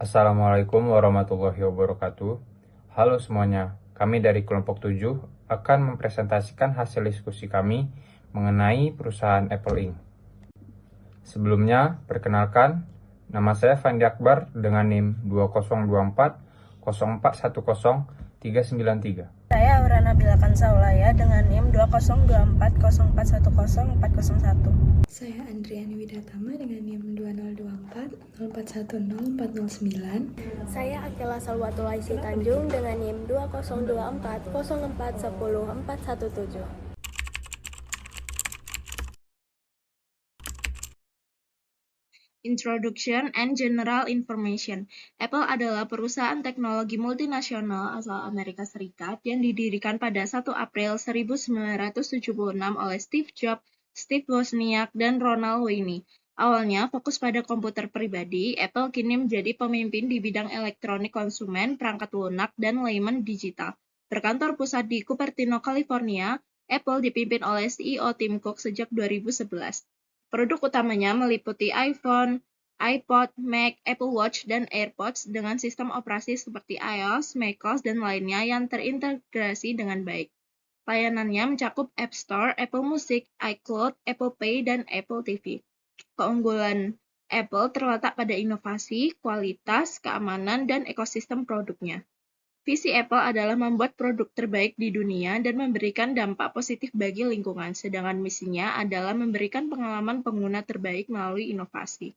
Assalamualaikum warahmatullahi wabarakatuh. Halo semuanya, kami dari kelompok 7 akan mempresentasikan hasil diskusi kami mengenai perusahaan Apple Inc. Sebelumnya, perkenalkan, nama saya Fandi Akbar dengan NIM 2024041039. Saya Aura Nabila Kansaulaya dengan NIM 202404104041. Saya Andriani Widatama dengan NIM 2024 04104009. Saya Akila Salwatulaisi Tanjung dengan NIM 202404104117. Introduction and General Information. Apple adalah perusahaan teknologi multinasional asal Amerika Serikat yang didirikan pada 1 April 1976 oleh Steve Jobs, Steve Wozniak, dan Ronald Wayne. Awalnya fokus pada komputer pribadi, Apple kini menjadi pemimpin di bidang elektronik konsumen, perangkat lunak, dan layanan digital. Berkantor pusat di Cupertino, California, Apple dipimpin oleh CEO Tim Cook sejak 2011. Produk utamanya meliputi iPhone, iPod, Mac, Apple Watch, dan AirPods dengan sistem operasi seperti iOS, macOS, dan lainnya yang terintegrasi dengan baik. Layanannya mencakup App Store, Apple Music, iCloud, Apple Pay, dan Apple TV. Keunggulan Apple terletak pada inovasi, kualitas, keamanan, dan ekosistem produknya. Visi Apple adalah membuat produk terbaik di dunia dan memberikan dampak positif bagi lingkungan, sedangkan misinya adalah memberikan pengalaman pengguna terbaik melalui inovasi.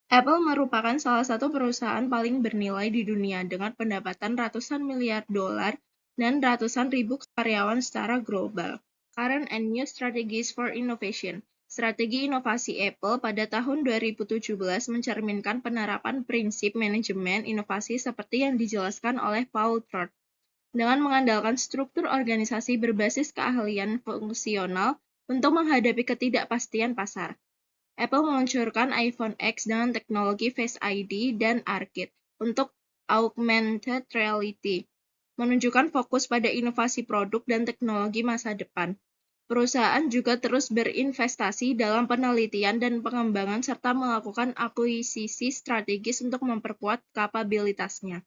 Apple merupakan salah satu perusahaan paling bernilai di dunia dengan pendapatan ratusan miliar dolar dan ratusan ribu karyawan secara global. Current and New Strategies for Innovation. Strategi inovasi Apple pada tahun 2017 mencerminkan penerapan prinsip manajemen inovasi seperti yang dijelaskan oleh Paul Trout. Dengan mengandalkan struktur organisasi berbasis keahlian fungsional untuk menghadapi ketidakpastian pasar. Apple meluncurkan iPhone X dengan teknologi Face ID dan Arcade untuk augmented reality, menunjukkan fokus pada inovasi produk dan teknologi masa depan. Perusahaan juga terus berinvestasi dalam penelitian dan pengembangan serta melakukan akuisisi strategis untuk memperkuat kapabilitasnya.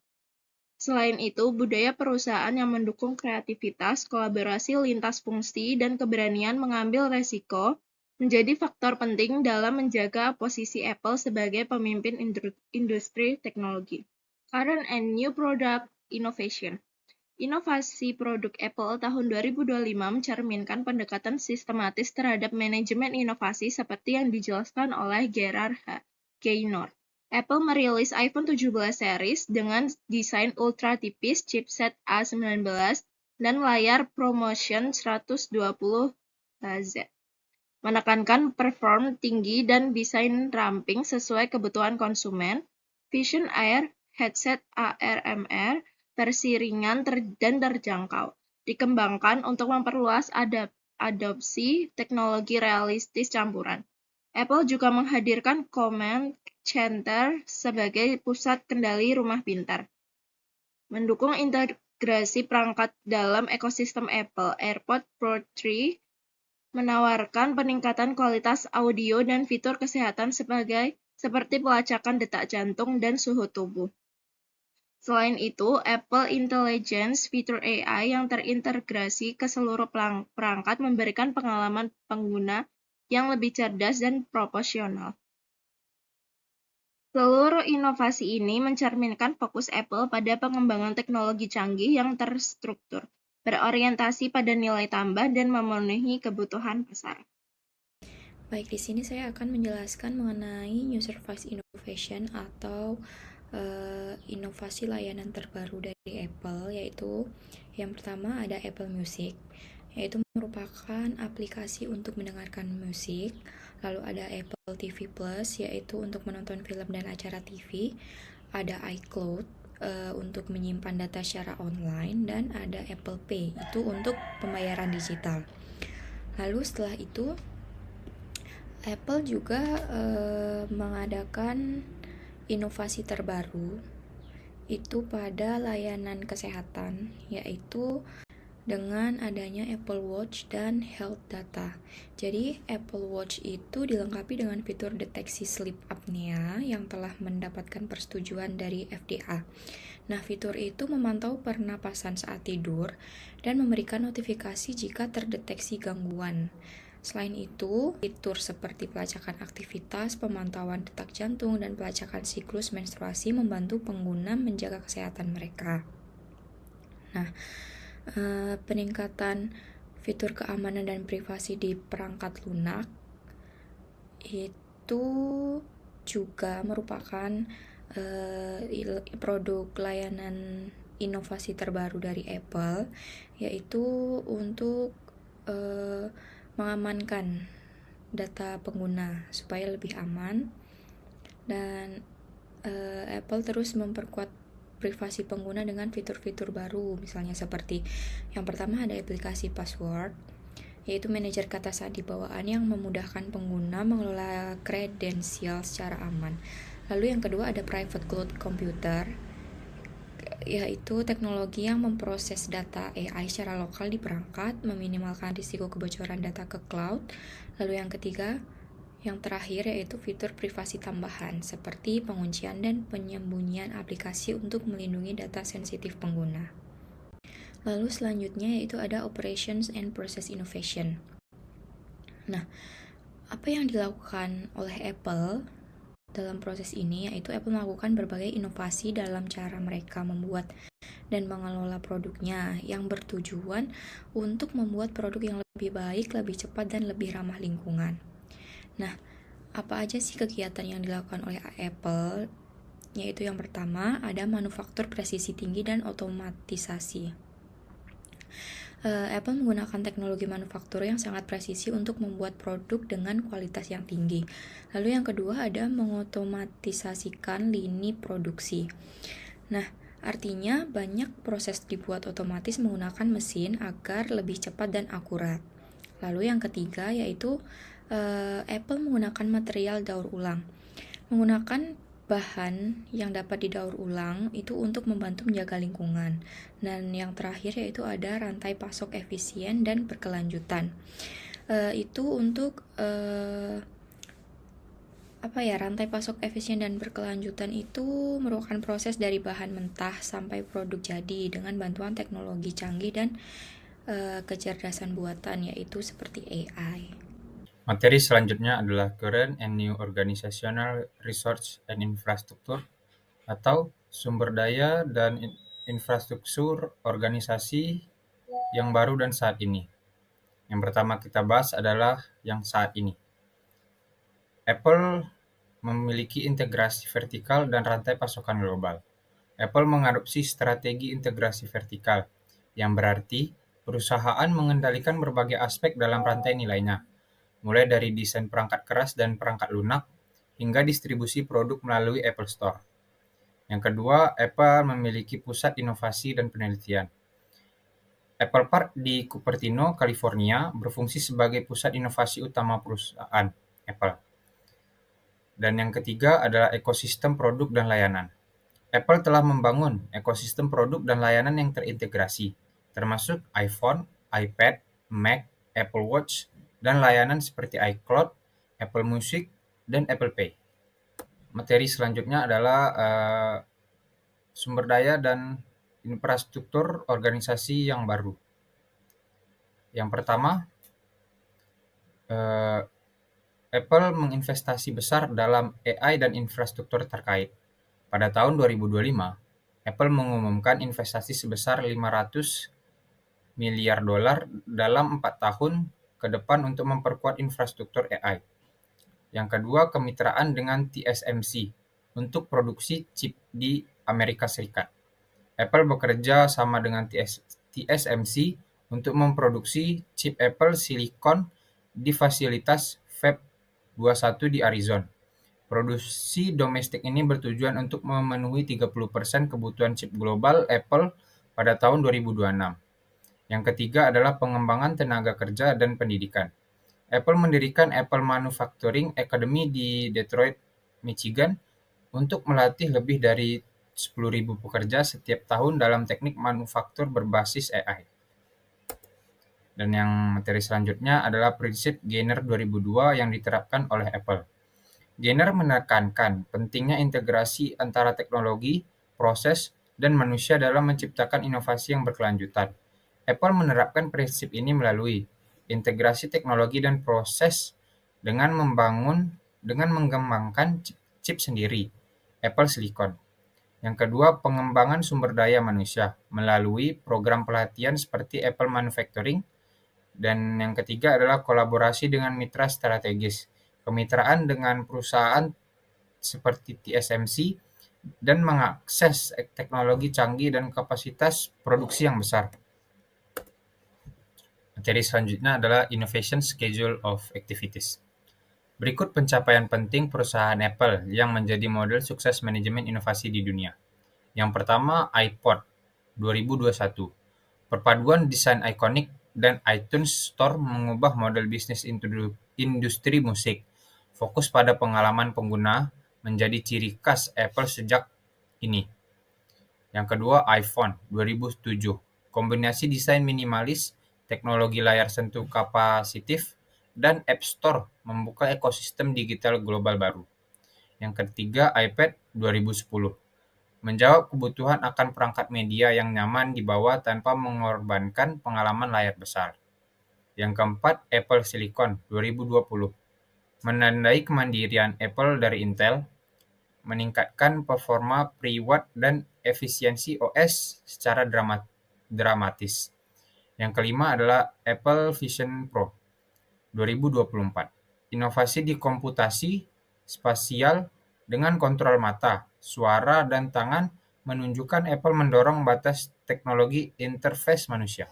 Selain itu, budaya perusahaan yang mendukung kreativitas, kolaborasi lintas fungsi, dan keberanian mengambil resiko menjadi faktor penting dalam menjaga posisi Apple sebagai pemimpin industri teknologi. Current and New Product Innovation. Inovasi produk Apple tahun 2025 mencerminkan pendekatan sistematis terhadap manajemen inovasi seperti yang dijelaskan oleh Gerard Gaynor. Apple merilis iPhone 17 series dengan desain ultra tipis, chipset A19, dan layar ProMotion 120 Hz. Menekankan perform tinggi dan desain ramping sesuai kebutuhan konsumen. Vision Air headset ARMR versi ringan dan terjangkau, dikembangkan untuk memperluas adopsi teknologi realistis campuran. Apple juga menghadirkan Command Center sebagai pusat kendali rumah pintar. Mendukung integrasi perangkat dalam ekosistem Apple, AirPods Pro 3 menawarkan peningkatan kualitas audio dan fitur kesehatan seperti pelacakan detak jantung dan suhu tubuh. Selain itu, Apple Intelligence fitur AI yang terintegrasi ke seluruh perangkat memberikan pengalaman pengguna yang lebih cerdas dan proporsional. Seluruh inovasi ini mencerminkan fokus Apple pada pengembangan teknologi canggih yang terstruktur, berorientasi pada nilai tambah dan memenuhi kebutuhan pasar. Baik, di sini saya akan menjelaskan mengenai New Service Innovation atau inovasi layanan terbaru dari Apple, yaitu yang pertama ada Apple Music, yaitu merupakan aplikasi untuk mendengarkan musik. Lalu ada Apple TV Plus, yaitu untuk menonton film dan acara TV. Ada iCloud untuk menyimpan data secara online, dan ada Apple Pay, itu untuk pembayaran digital. Lalu setelah itu Apple juga mengadakan inovasi terbaru itu pada layanan kesehatan, yaitu dengan adanya Apple Watch dan health data. Jadi Apple Watch itu dilengkapi dengan fitur deteksi sleep apnea yang telah mendapatkan persetujuan dari FDA. Nah, fitur itu memantau pernapasan saat tidur dan memberikan notifikasi jika terdeteksi gangguan. Selain itu, fitur seperti pelacakan aktivitas, pemantauan detak jantung, dan pelacakan siklus menstruasi membantu pengguna menjaga kesehatan mereka. Nah, peningkatan fitur keamanan dan privasi di perangkat lunak itu juga merupakan produk layanan inovasi terbaru dari Apple, yaitu untuk mengamankan data pengguna supaya lebih aman. Dan Apple terus memperkuat privasi pengguna dengan fitur-fitur baru, misalnya seperti yang pertama ada aplikasi password, yaitu manajer kata sandi bawaan yang memudahkan pengguna mengelola kredensial secara aman. Lalu yang kedua ada private cloud computer, yaitu teknologi yang memproses data AI secara lokal di perangkat, meminimalkan risiko kebocoran data ke cloud. Lalu yang ketiga, yang terakhir yaitu fitur privasi tambahan seperti penguncian dan penyembunyian aplikasi untuk melindungi data sensitif pengguna. Lalu selanjutnya yaitu ada Operations and Process Innovation. Nah, apa yang dilakukan oleh Apple dalam proses ini yaitu Apple melakukan berbagai inovasi dalam cara mereka membuat dan mengelola produknya yang bertujuan untuk membuat produk yang lebih baik, lebih cepat, dan lebih ramah lingkungan. Nah, apa aja sih kegiatan yang dilakukan oleh Apple? Yaitu yang pertama, ada manufaktur presisi tinggi dan otomatisasi. Apple menggunakan teknologi manufaktur yang sangat presisi untuk membuat produk dengan kualitas yang tinggi. Lalu yang kedua, ada mengotomatisasikan lini produksi. Nah, artinya banyak proses dibuat otomatis menggunakan mesin agar lebih cepat dan akurat. Lalu yang ketiga, yaitu Apple menggunakan material daur ulang. Menggunakan bahan yang dapat didaur ulang itu untuk membantu menjaga lingkungan. Dan yang terakhir yaitu ada rantai pasok efisien dan berkelanjutan. Itu untuk rantai pasok efisien dan berkelanjutan itu merupakan proses dari bahan mentah sampai produk jadi dengan bantuan teknologi canggih dan kecerdasan buatan, yaitu seperti AI. Materi selanjutnya adalah Current and New Organizational Resource and Infrastructure atau sumber daya dan infrastruktur organisasi yang baru dan saat ini. Yang pertama kita bahas adalah yang saat ini. Apple memiliki integrasi vertikal dan rantai pasokan global. Apple mengadopsi strategi integrasi vertikal, yang berarti perusahaan mengendalikan berbagai aspek dalam rantai nilainya, mulai dari desain perangkat keras dan perangkat lunak, hingga distribusi produk melalui Apple Store. Yang kedua, Apple memiliki pusat inovasi dan penelitian. Apple Park di Cupertino, California, berfungsi sebagai pusat inovasi utama perusahaan Apple. Dan yang ketiga adalah ekosistem produk dan layanan. Apple telah membangun ekosistem produk dan layanan yang terintegrasi, termasuk iPhone, iPad, Mac, Apple Watch, dan layanan seperti iCloud, Apple Music, dan Apple Pay. Materi selanjutnya adalah sumber daya dan infrastruktur organisasi yang baru. Yang pertama, Apple menginvestasi besar dalam AI dan infrastruktur terkait. Pada tahun 2025, Apple mengumumkan investasi sebesar $500 miliar dalam 4 tahun ke depan untuk memperkuat infrastruktur AI. Yang kedua, kemitraan dengan TSMC untuk produksi chip di Amerika Serikat. Apple bekerja sama dengan TSMC untuk memproduksi chip Apple Silicon di fasilitas Fab 21 di Arizona. Produksi domestik ini bertujuan untuk memenuhi 30% kebutuhan chip global Apple pada tahun 2026. Yang ketiga adalah pengembangan tenaga kerja dan pendidikan. Apple mendirikan Apple Manufacturing Academy di Detroit, Michigan, untuk melatih lebih dari 10.000 pekerja setiap tahun dalam teknik manufaktur berbasis AI. Dan yang materi selanjutnya adalah prinsip Gainer 2002 yang diterapkan oleh Apple. Gainer menekankan pentingnya integrasi antara teknologi, proses, dan manusia dalam menciptakan inovasi yang berkelanjutan. Apple menerapkan prinsip ini melalui integrasi teknologi dan proses dengan mengembangkan chip sendiri, Apple Silicon. Yang kedua, pengembangan sumber daya manusia melalui program pelatihan seperti Apple Manufacturing. Dan yang ketiga adalah kolaborasi dengan mitra strategis, kemitraan dengan perusahaan seperti TSMC dan mengakses teknologi canggih dan kapasitas produksi yang besar. Materi selanjutnya adalah Innovation Schedule of Activities. Berikut pencapaian penting perusahaan Apple yang menjadi model sukses manajemen inovasi di dunia. Yang pertama, iPod 2021. Perpaduan desain ikonik dan iTunes Store mengubah model bisnis industri musik. Fokus pada pengalaman pengguna menjadi ciri khas Apple sejak ini. Yang kedua, iPhone 2007. Kombinasi desain minimalis, teknologi layar sentuh kapasitif, dan App Store membuka ekosistem digital global baru. Yang ketiga, iPad 2010. Menjawab kebutuhan akan perangkat media yang nyaman dibawa tanpa mengorbankan pengalaman layar besar. Yang keempat, Apple Silicon 2020. Menandai kemandirian Apple dari Intel, meningkatkan performa pre-watt dan efisiensi OS secara dramatis. Yang kelima adalah Apple Vision Pro 2024. Inovasi di komputasi spasial dengan kontrol mata, suara, dan tangan menunjukkan Apple mendorong batas teknologi interface manusia.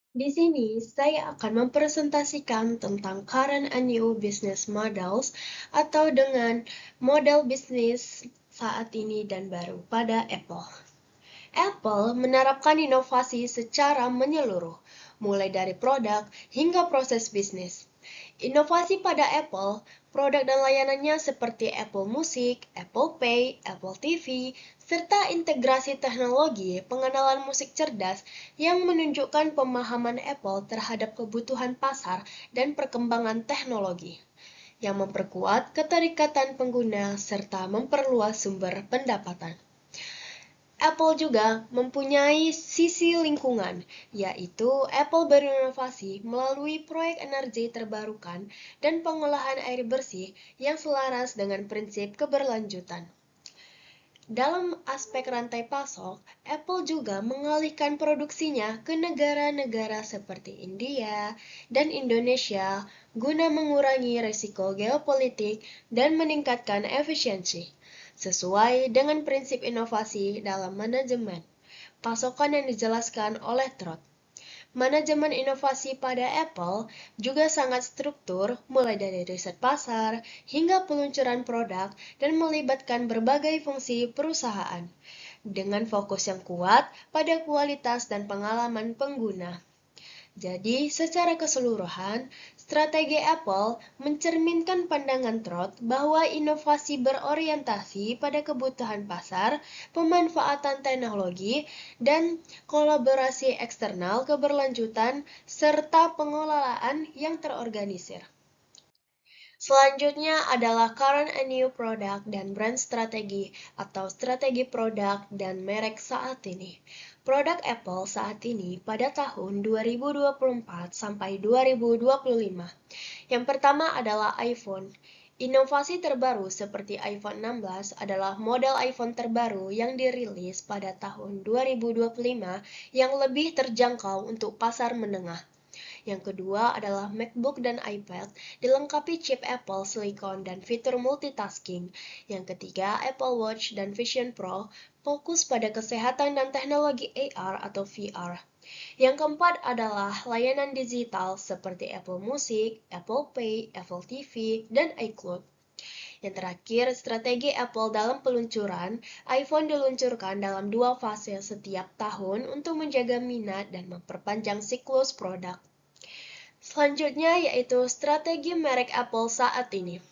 Di sini, saya akan mempresentasikan tentang current and new business models atau dengan model bisnis saat ini dan baru pada Apple. Apple menerapkan inovasi secara menyeluruh, mulai dari produk hingga proses bisnis. Inovasi pada Apple, produk dan layanannya seperti Apple Music, Apple Pay, Apple TV, serta integrasi teknologi pengenalan musik cerdas yang menunjukkan pemahaman Apple terhadap kebutuhan pasar dan perkembangan teknologi, yang memperkuat keterikatan pengguna serta memperluas sumber pendapatan. Apple juga mempunyai sisi lingkungan, yaitu Apple berinovasi melalui proyek energi terbarukan dan pengolahan air bersih yang selaras dengan prinsip keberlanjutan. Dalam aspek rantai pasok, Apple juga mengalihkan produksinya ke negara-negara seperti India dan Indonesia guna mengurangi risiko geopolitik dan meningkatkan efisiensi. Sesuai dengan prinsip inovasi dalam manajemen, pasokan yang dijelaskan oleh Trott. Manajemen inovasi pada Apple juga sangat struktur, mulai dari riset pasar hingga peluncuran produk dan melibatkan berbagai fungsi perusahaan, dengan fokus yang kuat pada kualitas dan pengalaman pengguna. Jadi, secara keseluruhan, strategi Apple mencerminkan pandangan Trott bahwa inovasi berorientasi pada kebutuhan pasar, pemanfaatan teknologi, dan kolaborasi eksternal keberlanjutan, serta pengelolaan yang terorganisir. Selanjutnya adalah current and new product dan brand strategi atau strategi produk dan merek saat ini. Produk Apple saat ini pada tahun 2024 sampai 2025. Yang pertama adalah iPhone. Inovasi terbaru seperti iPhone 16 adalah model iPhone terbaru yang dirilis pada tahun 2025 yang lebih terjangkau untuk pasar menengah. Yang kedua adalah MacBook dan iPad dilengkapi chip Apple Silicon dan fitur multitasking. Yang ketiga, Apple Watch dan Vision Pro fokus pada kesehatan dan teknologi AR atau VR. Yang keempat adalah layanan digital seperti Apple Music, Apple Pay, Apple TV, dan iCloud. Yang terakhir, strategi Apple dalam peluncuran, iPhone diluncurkan dalam 2 fase setiap tahun untuk menjaga minat dan memperpanjang siklus produk. Selanjutnya yaitu strategi merek Apple saat ini.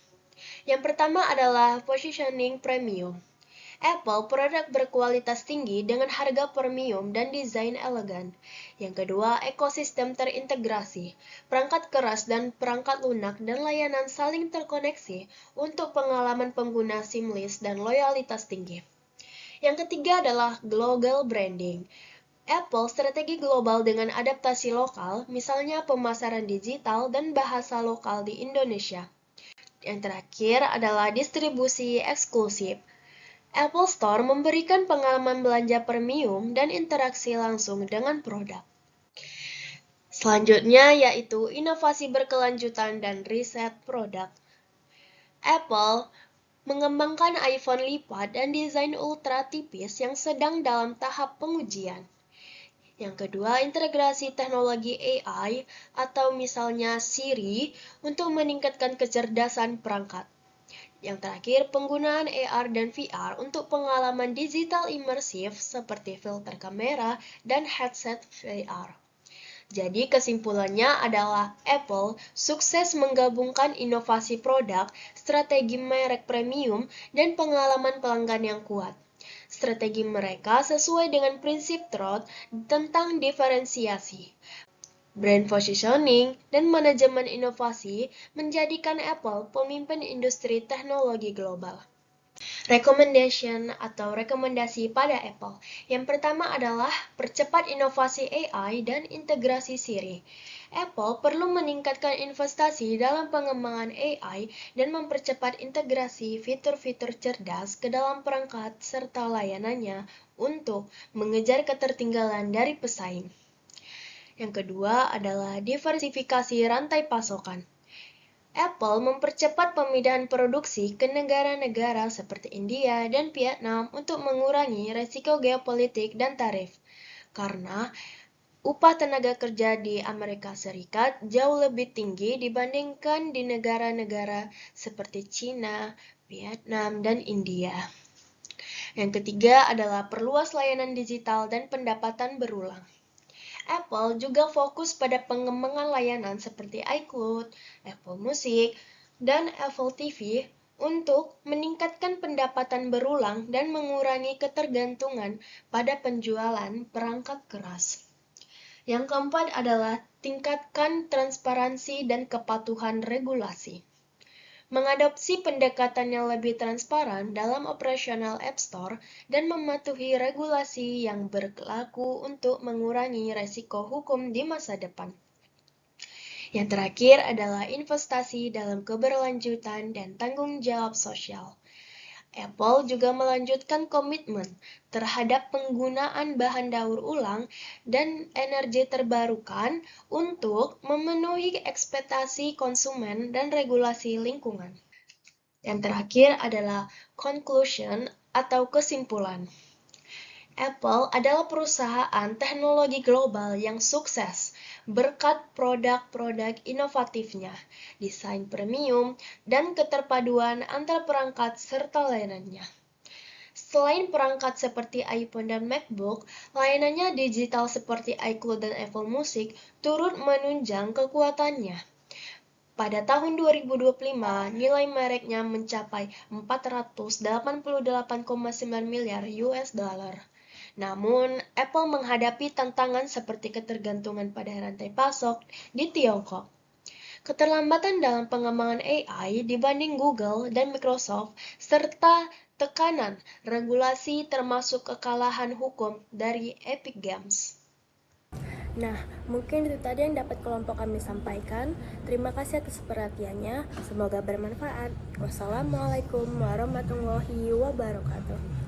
Yang pertama adalah positioning premium. Apple produk berkualitas tinggi dengan harga premium dan desain elegan. Yang kedua, ekosistem terintegrasi. Perangkat keras dan perangkat lunak dan layanan saling terkoneksi untuk pengalaman pengguna seamless dan loyalitas tinggi. Yang ketiga adalah global branding. Apple strategi global dengan adaptasi lokal, misalnya pemasaran digital dan bahasa lokal di Indonesia. Yang terakhir adalah distribusi eksklusif. Apple Store memberikan pengalaman belanja premium dan interaksi langsung dengan produk. Selanjutnya yaitu inovasi berkelanjutan dan riset produk. Apple mengembangkan iPhone lipat dan desain ultra tipis yang sedang dalam tahap pengujian. Yang kedua, integrasi teknologi AI atau misalnya Siri untuk meningkatkan kecerdasan perangkat. Yang terakhir, penggunaan AR dan VR untuk pengalaman digital imersif seperti filter kamera dan headset VR. Jadi kesimpulannya adalah Apple sukses menggabungkan inovasi produk, strategi merek premium, dan pengalaman pelanggan yang kuat. Strategi mereka sesuai dengan prinsip TROT tentang diferensiasi, brand positioning, dan manajemen inovasi menjadikan Apple pemimpin industri teknologi global. Rekomendasi pada Apple. Yang pertama adalah percepat inovasi AI dan integrasi Siri. Apple perlu meningkatkan investasi dalam pengembangan AI dan mempercepat integrasi fitur-fitur cerdas ke dalam perangkat serta layanannya untuk mengejar ketertinggalan dari pesaing. Yang kedua adalah diversifikasi rantai pasokan. Apple mempercepat pemindahan produksi ke negara-negara seperti India dan Vietnam untuk mengurangi resiko geopolitik dan tarif. Karena upah tenaga kerja di Amerika Serikat jauh lebih tinggi dibandingkan di negara-negara seperti China, Vietnam, dan India. Yang ketiga adalah perluas layanan digital dan pendapatan berulang. Apple juga fokus pada pengembangan layanan seperti iCloud, Apple Music, dan Apple TV untuk meningkatkan pendapatan berulang dan mengurangi ketergantungan pada penjualan perangkat keras. Yang keempat adalah tingkatkan transparansi dan kepatuhan regulasi. Mengadopsi pendekatan yang lebih transparan dalam operasional App Store dan mematuhi regulasi yang berlaku untuk mengurangi resiko hukum di masa depan. Yang terakhir adalah investasi dalam keberlanjutan dan tanggung jawab sosial. Apple juga melanjutkan komitmen terhadap penggunaan bahan daur ulang dan energi terbarukan untuk memenuhi ekspektasi konsumen dan regulasi lingkungan. Yang terakhir adalah conclusion atau kesimpulan. Apple adalah perusahaan teknologi global yang sukses berkat produk-produk inovatifnya, desain premium, dan keterpaduan antar perangkat serta layanannya. Selain perangkat seperti iPhone dan MacBook, layanannya digital seperti iCloud dan Apple Music turut menunjang kekuatannya. Pada tahun 2025, nilai mereknya mencapai 488,9 miliar US dollar. Namun, Apple menghadapi tantangan seperti ketergantungan pada rantai pasok di Tiongkok, keterlambatan dalam pengembangan AI dibanding Google dan Microsoft, serta tekanan regulasi termasuk kekalahan hukum dari Epic Games. Nah, mungkin itu tadi yang dapat kelompok kami sampaikan. Terima kasih atas perhatiannya. Semoga bermanfaat. Wassalamualaikum warahmatullahi wabarakatuh.